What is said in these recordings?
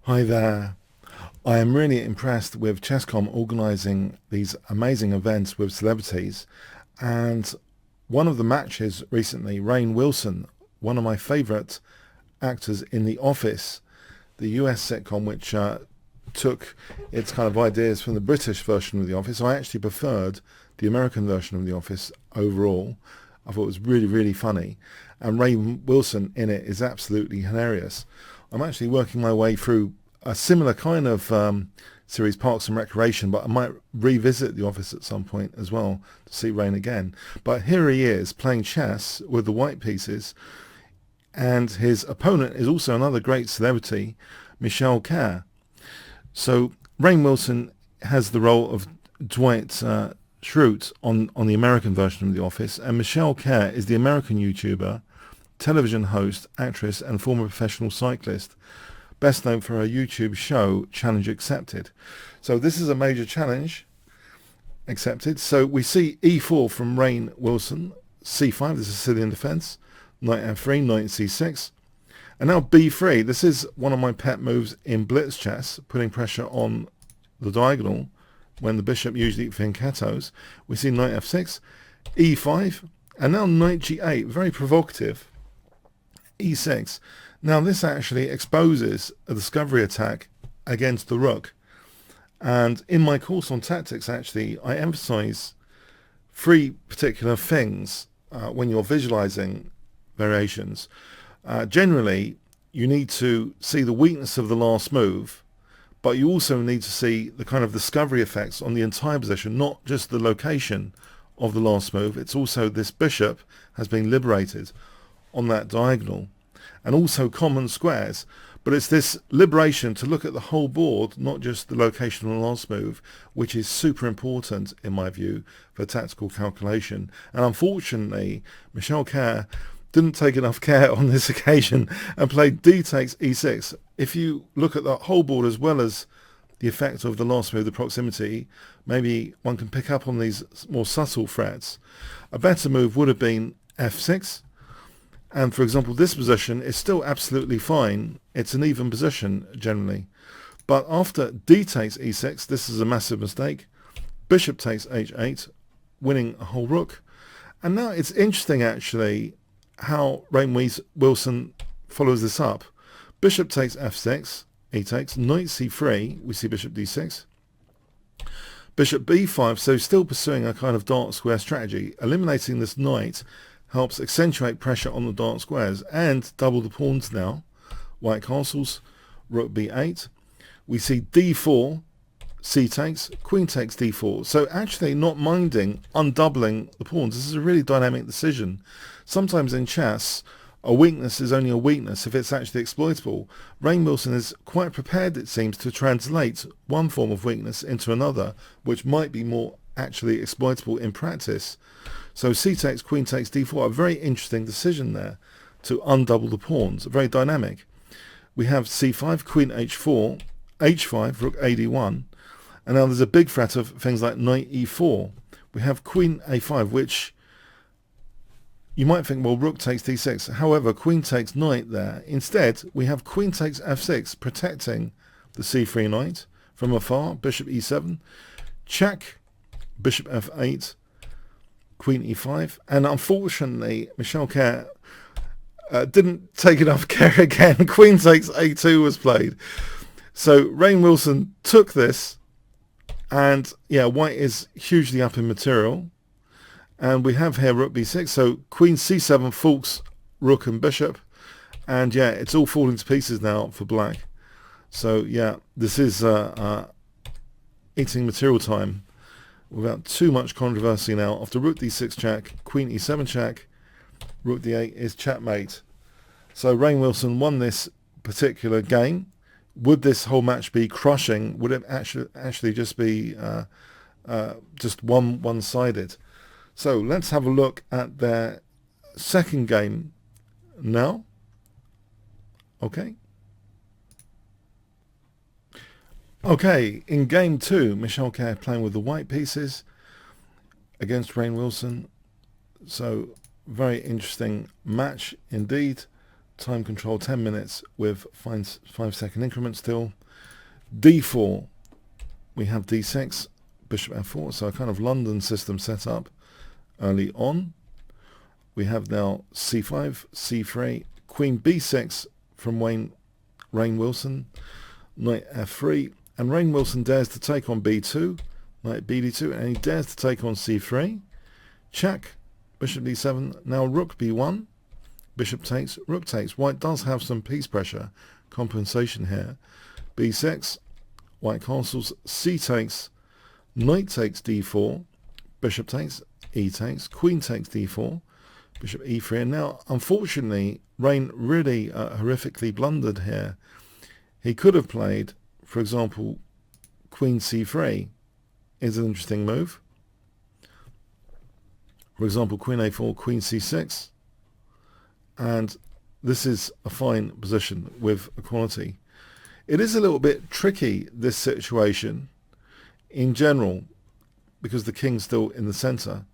Hi there. I am really impressed with Chesscom organising these amazing events with celebrities. And one of the matches recently, Rainn Wilson, one of my favourite actors in The Office, the US sitcom which took its kind of ideas from the British version of The Office. I actually preferred the American version of The Office overall. I thought it was really, really funny. And Rainn Wilson in it is absolutely hilarious. I'm actually working my way through a similar kind of series, Parks and Recreation, but I might revisit The Office at some point as well to see Rainn again. But here he is playing chess with the white pieces, and his opponent is also another great celebrity, Michelle Khare. So Rainn Wilson has the role of Dwight Schrute on the American version of The Office, and Michelle Khare is the American YouTuber, television host, actress, and former professional cyclist, best known for her YouTube show Challenge Accepted. So this is a major challenge accepted. So we see e4 from Rainn Wilson, c5, this is Sicilian defense, knight f3, knight c6, and now b3. This is one of my pet moves in blitz chess, putting pressure on the diagonal when the bishop usually fianchettos. We see knight f6, e5, and now knight g8, very provocative, e6. Now this actually exposes a discovery attack against the rook. And in my course on tactics, actually, I emphasize three particular things when you're visualizing variations. Generally, you need to see the weakness of the last move, but you also need to see the kind of discovery effects on the entire position, not just the location of the last move. It's also this bishop has been liberated on that diagonal, and also common squares. But it's this liberation to look at the whole board, not just the location of the last move, which is super important, in my view, for tactical calculation. And unfortunately, Michelle Khare didn't take enough care on this occasion and played d takes e6. If you look at the whole board as well as the effect of the last move, the proximity, maybe one can pick up on these more subtle threats. A better move would have been f6. And for example, this position is still absolutely fine. It's an even position generally. But after d takes e6, this is a massive mistake. Bishop takes h8, winning a whole rook. And now it's interesting actually how Rainn Wilson follows this up. Bishop takes f6, e takes, knight c3, we see bishop d6. Bishop b5, so still pursuing a kind of dark square strategy. Eliminating this knight helps accentuate pressure on the dark squares and double the pawns now. White castles, rook b8. We see d4, c takes, queen takes d4. So actually not minding undoubling the pawns. This is a really dynamic decision. Sometimes in chess, a weakness is only a weakness if it's actually exploitable. Rainn Wilson is quite prepared, it seems, to translate one form of weakness into another, which might be more actually exploitable in practice. So c takes, queen takes d4, a very interesting decision there to undouble the pawns, very dynamic. We have c5, queen h4, h5, rook ad1, and now there's a big threat of things like knight e4. We have queen a5, which you might think, well, rook takes d6. However, queen takes knight there. Instead, we have queen takes f6, protecting the c3 knight from afar, bishop e7, check, bishop f8, queen e5, and unfortunately Michelle Khare didn't take enough care again. Queen takes a2 was played. So Rainn Wilson took this, and yeah, white is hugely up in material, and we have here rook b6, so queen c7 forks rook and bishop, and yeah, it's all falling to pieces now for black. So yeah, this is eating material time without too much controversy now. After rook d6 check, queen e7 check, rook d8 is checkmate. So Rainn Wilson won this particular game. Would this whole match be crushing? Would it actually just be just one-sided? So let's have a look at their second game now. Okay. Okay, in game two, Michelle Khare playing with the white pieces against Rainn Wilson. So very interesting match indeed time control 10 minutes with 5-second increments still. d4, we have d6, bishop f4, so a kind of London system set up early on. We have now c5, c3, queen b6 from Rainn Wilson, knight f3, and Rainn Wilson dares to take on b2, knight bd2, and he dares to take on c3, check, bishop d7, now rook b1, bishop takes, rook takes. White does have some piece pressure, compensation here. b6, white castles, c takes, knight takes d4, bishop takes, e takes, queen takes d4, bishop e3, and now unfortunately Rainn really horrifically blundered here. He could have played, for example, queen c3 is an interesting move. For example, queen a4, queen c6, and this is a fine position with equality. It is a little bit tricky, this situation, in general, because the king's still in the centre.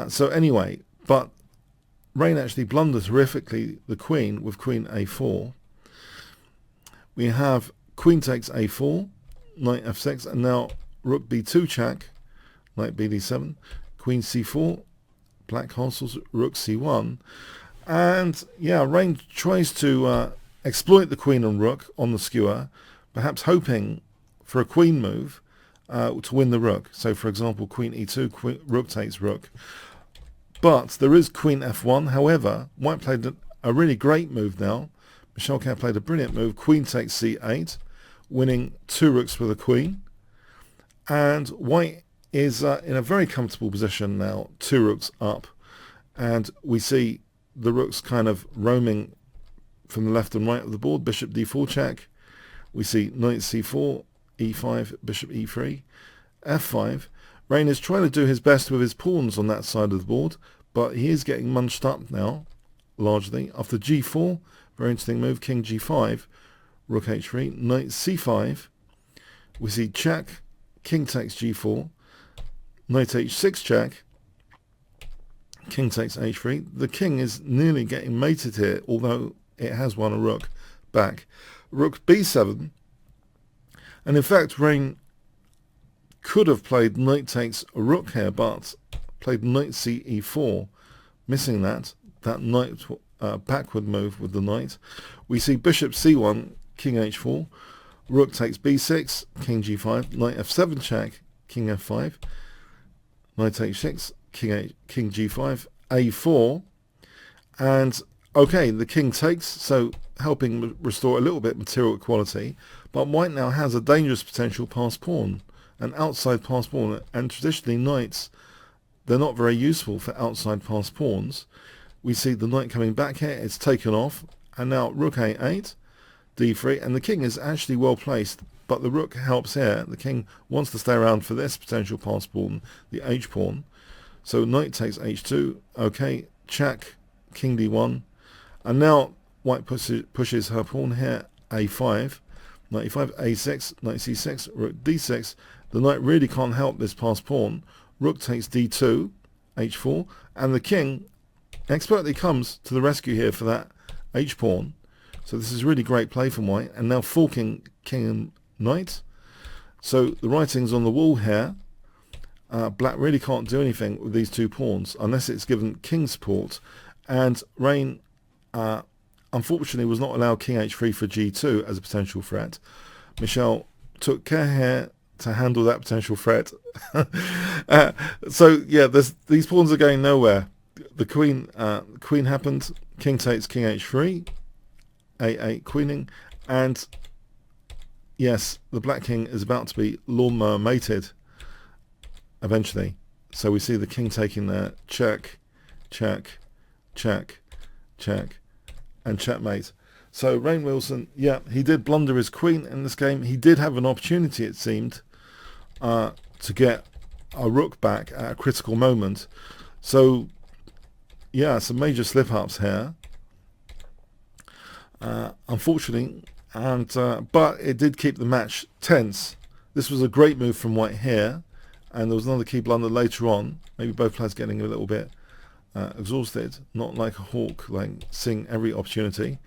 So anyway, but Rainn actually blunders horrifically the queen with queen a4. We have queen takes a4, knight f6, and now rook b2 check, knight bd7, queen c4, black castles, rook c1. And yeah, Rainn tries to exploit the queen and rook on the skewer, perhaps hoping for a queen move to win the rook. So for example, queen e2, rook takes rook. But there is queen f1. However, white played a really great move now. Michel Khare played a brilliant move. Queen takes c8, winning 2 rooks with a queen. And white is in a very comfortable position now, 2 rooks up. And we see the rooks kind of roaming from the left and right of the board. Bishop d4 check. We see knight c4, e5, bishop e3, f5. Rainn is trying to do his best with his pawns on that side of the board, but he is getting munched up now, largely. After g4, very interesting move, king g5, rook h3, knight c5. We see check, king takes g4, knight h6 check, king takes h3. The king is nearly getting mated here, although it has won a rook back. Rook b7, and in fact Rainn could have played knight takes a rook here, but played knight ce4, missing that knight backward move with the knight. We see bishop c1, king h4, rook takes b6, king g5, knight f7 check, king f5, knight h6, king g5, a4, and okay, the king takes, so helping restore a little bit material equality, but white now has a dangerous potential passed pawn, an outside passed pawn, and traditionally knights, they're not very useful for outside passed pawns. We see the knight coming back here, it's taken off, and now rook a8, d3, and the king is actually well placed, but the rook helps here. The king wants to stay around for this potential passed pawn, the h pawn. So knight takes h2, okay, check, king d1, and now white pushes her pawn here, a5, knight e5, a6, knight c6, rook d6. The knight really can't help this passed pawn. Rook takes d2, h4, and the king expertly comes to the rescue here for that h pawn. So this is really great play from white, and now forking king and knight. So the writing's on the wall here. Black really can't do anything with these 2 pawns unless it's given king support, and Rainn unfortunately was not allowed king h3 for g2 as a potential threat. Michel took care here to handle that potential threat. So yeah, these pawns are going nowhere. The queen happened, king takes king h3, a8 queening, and yes, the black king is about to be lawnmower mated eventually. So we see the king taking there, check, check, check, check, and checkmate. So Rainn Wilson, yeah, he did blunder his queen in this game. He did have an opportunity, it seemed, to get a rook back at a critical moment. So yeah, some major slip-ups here, unfortunately, and but it did keep the match tense. This was a great move from white here, and there was another key blunder later on. Maybe both players getting a little bit exhausted, not like a hawk, like seeing every opportunity.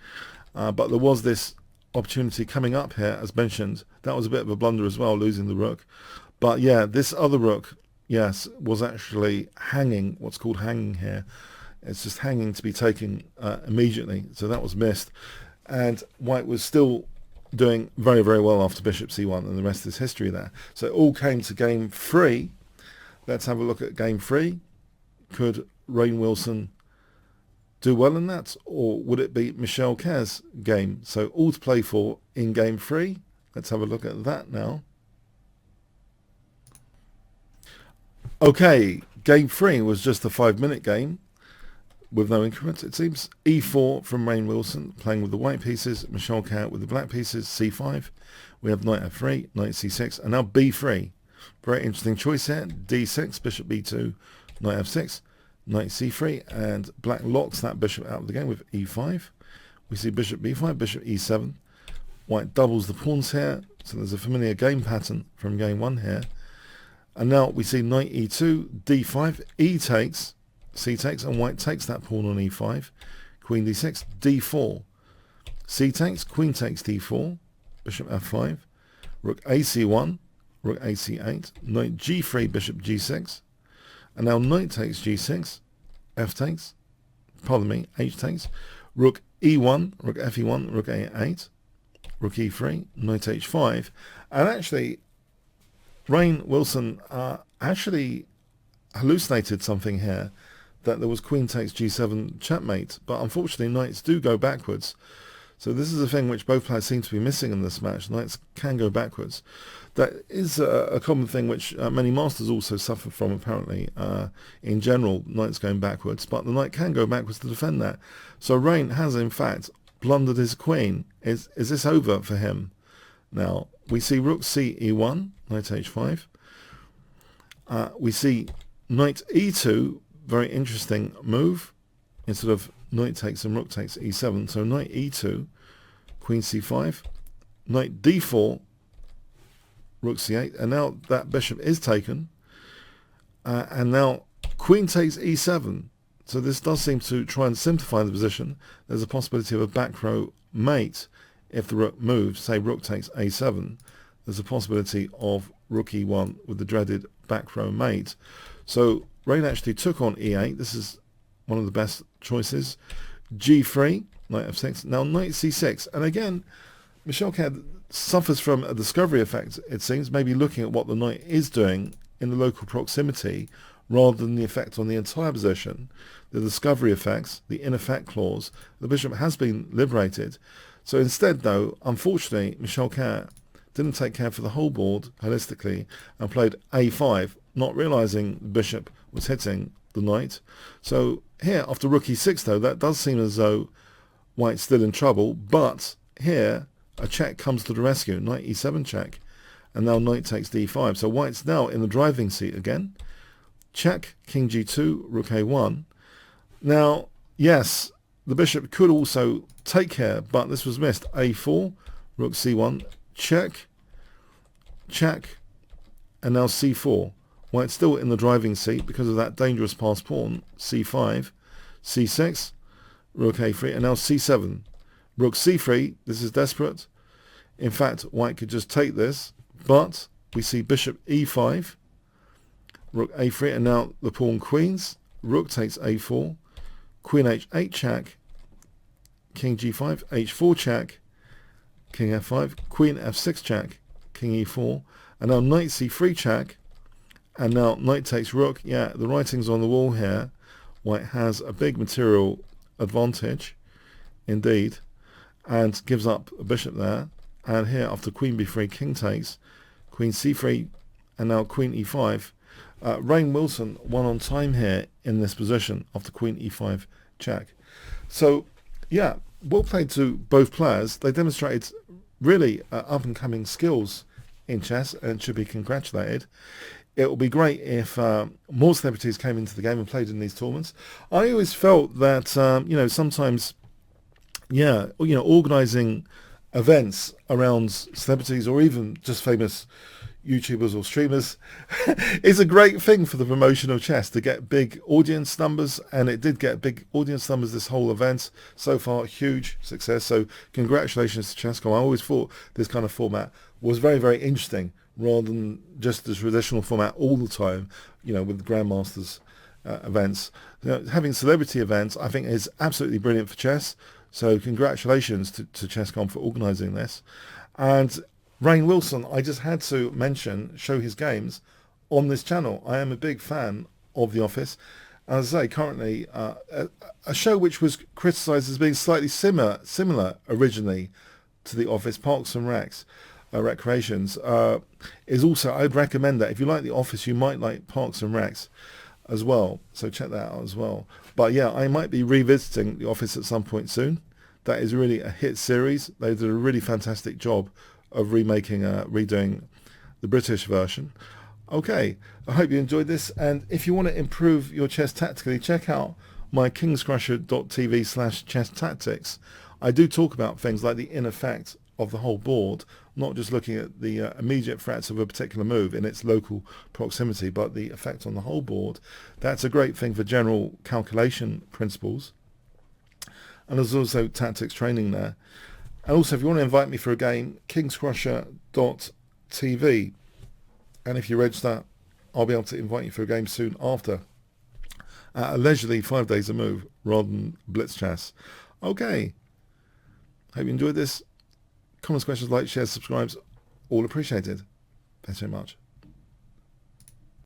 But there was this opportunity coming up here, as mentioned. That was a bit of a blunder as well, losing the rook. But yeah, this other rook, yes, was actually hanging, what's called hanging here. It's just hanging to be taken immediately. So that was missed. And white was still doing very, very well after bishop c1, and the rest is history there. So it all came to game 3. Let's have a look at game 3. Could Rainn Wilson do well in that, or would it be Michelle Khare's game? So all to play for in game 3. Let's have a look at that now. Okay, game 3 was just a 5-minute game with no increments. It seems e4 from Rainn Wilson, playing with the white pieces, Michelle Khare with the black pieces, c5. We have knight f3, knight c6, and now b3. Very interesting choice here. d6, bishop b2, knight f6, knight c3, and black locks that bishop out of the game with e5. We see bishop b5, bishop e7. White doubles the pawns here, so there's a familiar game pattern from game 1 here. And now we see knight e2, d5, e takes, c takes, and white takes that pawn on e5. Queen d6, d4, c takes, queen takes d4, bishop f5, rook ac1, rook ac8, knight g3, bishop g6, and now knight takes g6, f takes, pardon me, h takes, rook e1, rook fe1, rook a8, rook e3, knight h5, and actually Rainn Wilson actually hallucinated something here, that there was queen takes g7 checkmate, but unfortunately knights do go backwards. So this is a thing which both players seem to be missing in this match. Knights can go backwards. That is a common thing which many masters also suffer from, apparently, in general, knights going backwards, but the knight can go backwards to defend that. So Rainn has in fact blundered his queen. Is this over for him? Now we see rook c e1, knight h5. We see knight e2, very interesting move. Instead of knight takes and rook takes e7, so knight e2, queen c5, knight d4, rook c8, and now that bishop is taken, and now queen takes e7. So this does seem to try and simplify the position. There's a possibility of a back row mate if the rook moves. Say rook takes a7. There's a possibility of rook e1 with the dreaded back row mate. So Rainn actually took on e8. This is one of the best choices. g3, knight f6. Now knight c6. And again, Michelle Khare suffers from a discovery effect, it seems, maybe looking at what the knight is doing in the local proximity rather than the effect on the entire position. The discovery effects, the in effect clause, the bishop has been liberated. So instead, though, unfortunately, Michelle Khare didn't take care for the whole board holistically and played a5, not realizing the bishop was hitting the knight. So here, after rook e6, though, that does seem as though white's still in trouble, but here a check comes to the rescue, knight e7 check, and now knight takes d5. So white's now in the driving seat again. Check, king g2, rook a1. Now, yes, the bishop could also take care, but this was missed. a4, rook c1, check, check, and now c4. White's still in the driving seat because of that dangerous passed pawn. c5, c6, rook a3, and now c7. Rook c3, this is desperate. In fact, white could just take this, but we see bishop e5, rook a3, and now the pawn queens. Rook takes a4, queen h8 check, king g5, h4 check, king f5, queen f6 check, king e4, and now knight c3 check, and now knight takes rook. Yeah, the writing's on the wall here. White has a big material advantage, indeed, and gives up a bishop there. And here, after queen b3, king takes, queen c3, and now queen e5. Rainn Wilson won on time here in this position after queen e5 check. So, yeah, well played to both players. They demonstrated really up-and-coming skills in chess and should be congratulated. It would be great if more celebrities came into the game and played in these tournaments. I always felt that, sometimes, organising events around celebrities or even just famous, YouTubers or streamers is a great thing for the promotion of chess to get big audience numbers, and it did get big audience numbers this whole event. So far, huge success. So congratulations to Chess.com. I always thought this kind of format was very, very interesting rather than just the traditional format all the time, with Grandmasters events. Having celebrity events, I think, is absolutely brilliant for chess. So congratulations to Chess.com for organising this. And Rainn Wilson, I just had to show his games on this channel. I am a big fan of The Office. As I say, currently, a show which was criticised as being slightly similar originally to The Office, Parks and Recreations, is also, I'd recommend that. If you like The Office, you might like Parks and Recs as well. So check that out as well. But yeah, I might be revisiting The Office at some point soon. That is really a hit series. They did a really fantastic job of redoing the British version. Okay, I hope you enjoyed this, and if you want to improve your chess tactically, check out my KIngscrusher.tv/chess tactics. I do talk about things like the in effect of the whole board, not just looking at the immediate threats of a particular move in its local proximity, but the effect on the whole board. That's a great thing for general calculation principles. And there's also tactics training there. And also, if you want to invite me for a game, KIngscrusher.tv. And if you register, I'll be able to invite you for a game soon after. At a leisurely 5 days a move rather than blitz chess. Okay. Hope you enjoyed this. Comments, questions, likes, shares, subscribes, all appreciated. Thanks very much.